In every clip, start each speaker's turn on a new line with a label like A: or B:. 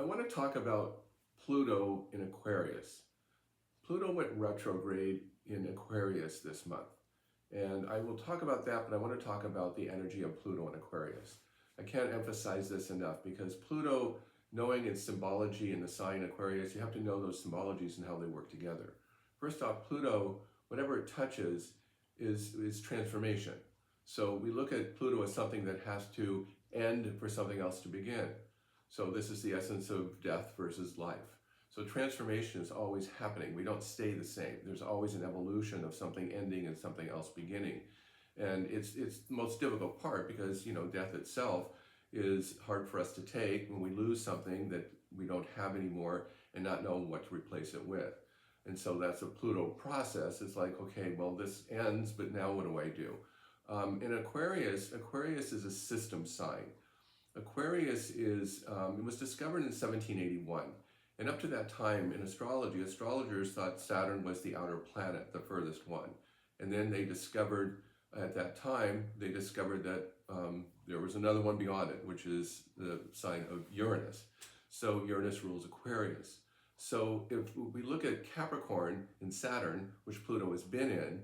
A: I want to talk about Pluto in Aquarius. Pluto went retrograde in Aquarius this month. And I will talk about that, but I want to talk about the energy of Pluto in Aquarius. I can't emphasize this enough because Pluto, knowing its symbology in the sign Aquarius, you have to know those symbologies and how they work together. First off, Pluto, whatever it touches, is transformation. So we look at Pluto as something that has to end for something else to begin. So this is the essence of death versus life. So transformation is always happening. We don't stay the same. There's always an evolution of something ending and something else beginning. And it's the most difficult part because, death itself is hard for us to take when we lose something that we don't have anymore and not know what to replace it with. And so that's a Pluto process. It's like, okay, well, this ends, but now what do I do? In Aquarius is a system sign. Aquarius it was discovered in 1781. And up to that time in astrology, astrologers thought Saturn was the outer planet, the furthest one. And then they discovered, at that time, that there was another one beyond it, which is the sign of Uranus. So Uranus rules Aquarius. So if we look at Capricorn and Saturn, which Pluto has been in,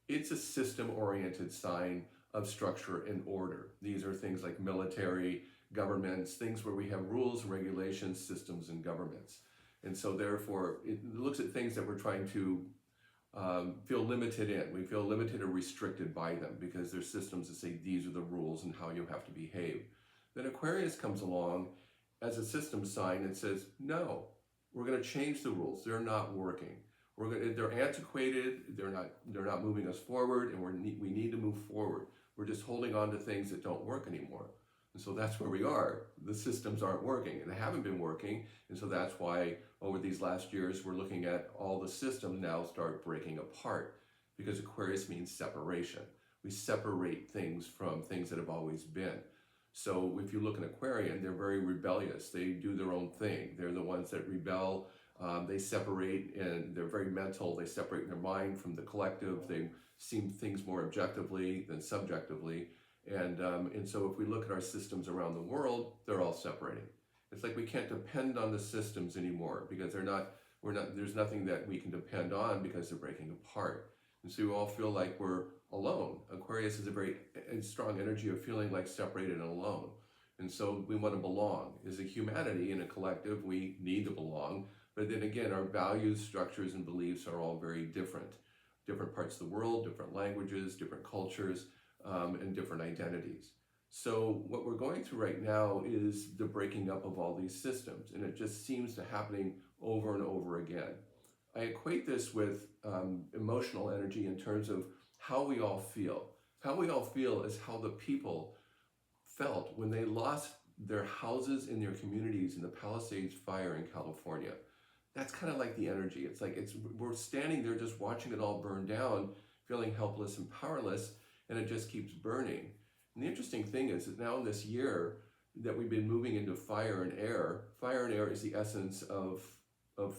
A: it's a system-oriented sign of structure and order. These are things like military, governments, things where we have rules, regulations, systems, and governments. And so therefore, it looks at things that we're trying to feel limited in. We feel limited or restricted by them because there's systems that say these are the rules and how you have to behave. Then Aquarius comes along as a system sign and says, no, we're going to change the rules. They're not working. They're antiquated. They're not moving us forward, and we need to move forward. We're just holding on to things that don't work anymore. And so that's where we are. The systems aren't working, and they haven't been working. And so that's why over these last years, we're looking at all the systems now start breaking apart because Aquarius means separation. We separate things from things that have always been. So if you look at Aquarian, they're very rebellious. They do their own thing. They're the ones that rebel. They separate, and they're very mental. They separate their mind from the collective. They see things more objectively than subjectively. And so if we look at our systems around the world, they're all separating. It's like we can't depend on the systems anymore because there's nothing that we can depend on because they're breaking apart. And so we all feel like we're alone. Aquarius is a very strong energy of feeling like separated and alone. And so we want to belong. As a humanity in a collective, we need to belong. But then again, our values, structures, and beliefs are all very different. Different parts of the world, different languages, different cultures, and different identities. So what we're going through right now is the breaking up of all these systems, and it just seems to happening over and over again. I equate this with emotional energy in terms of how we all feel. How we all feel is how the people felt when they lost their houses and their communities in the Palisades fire in California. That's kind of like the energy. It's like we're standing there just watching it all burn down, feeling helpless and powerless, and it just keeps burning. And the interesting thing is that now in this year that we've been moving into fire and air is the essence of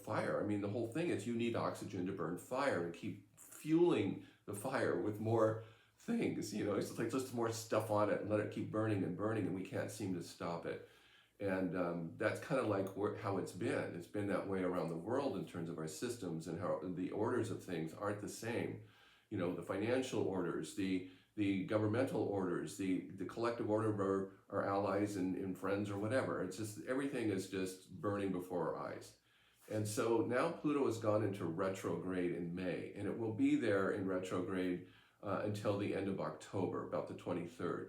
A: fire. I mean, the whole thing is you need oxygen to burn fire and keep fueling the fire with more things. It's like just more stuff on it and let it keep burning and burning, and we can't seem to stop it. And that's kind of like how it's been. It's been that way around the world in terms of our systems and how the orders of things aren't the same. The financial orders, the governmental orders, the collective order of our allies and friends or whatever. It's just everything is just burning before our eyes. And so now Pluto has gone into retrograde in May, and it will be there in retrograde until the end of October, about the 23rd.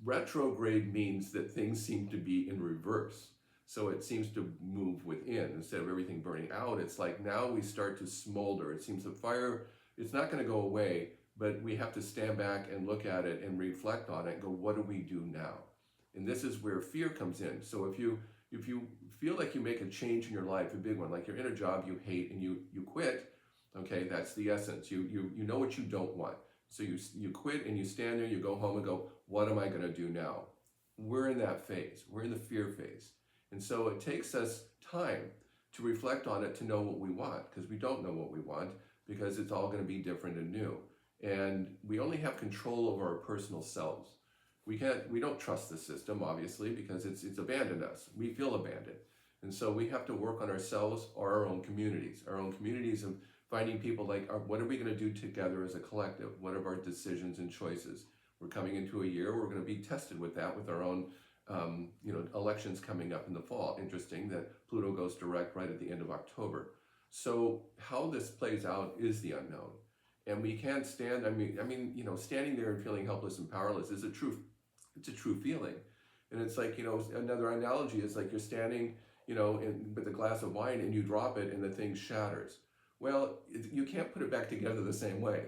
A: Retrograde means that things seem to be in reverse. So it seems to move within. Instead of everything burning out, it's like now we start to smolder. It seems the fire, it's not going to go away, but we have to stand back and look at it and reflect on it and go, what do we do now? And this is where fear comes in. So if you feel like you make a change in your life, a big one, like you're in a job you hate and you quit, okay, that's the essence. You know what you don't want. So you quit and you stand there, you go home and go, what am I going to do now? We're in that phase. We're in the fear phase. And so it takes us time to reflect on it to know what we want, because we don't know what we want, because it's all going to be different and new. And we only have control over our personal selves. We don't trust the system, obviously, because it's abandoned us. We feel abandoned. And so we have to work on ourselves or our own communities of finding people like, what are we going to do together as a collective? What are our decisions and choices? We're coming into a year, we're going to be tested with that, with our own elections coming up in the fall. Interesting that Pluto goes direct right at the end of October. So how this plays out is the unknown. And we can't stand, standing there and feeling helpless and powerless is it's a true feeling. And it's like, another analogy is like you're standing, with a glass of wine and you drop it and the thing shatters. Well, you can't put it back together the same way.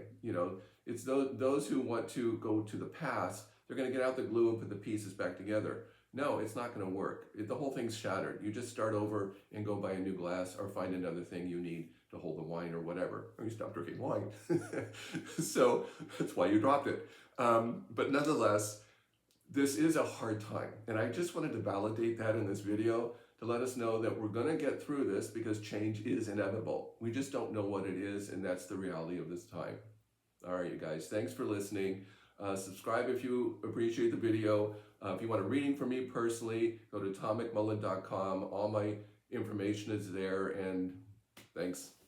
A: It's those who want to go to the past, they're going to get out the glue and put the pieces back together. No, it's not going to work. The whole thing's shattered. You just start over and go buy a new glass or find another thing you need to hold the wine or whatever. Or you stop drinking wine. So that's why you dropped it. But nonetheless, this is a hard time. And I just wanted to validate that in this video to let us know that we're going to get through this because change is inevitable. We just don't know what it is, and that's the reality of this time. All right, you guys, thanks for listening. Subscribe if you appreciate the video. If you want a reading from me personally, go to tommcmullen.com. All my information is there, and thanks.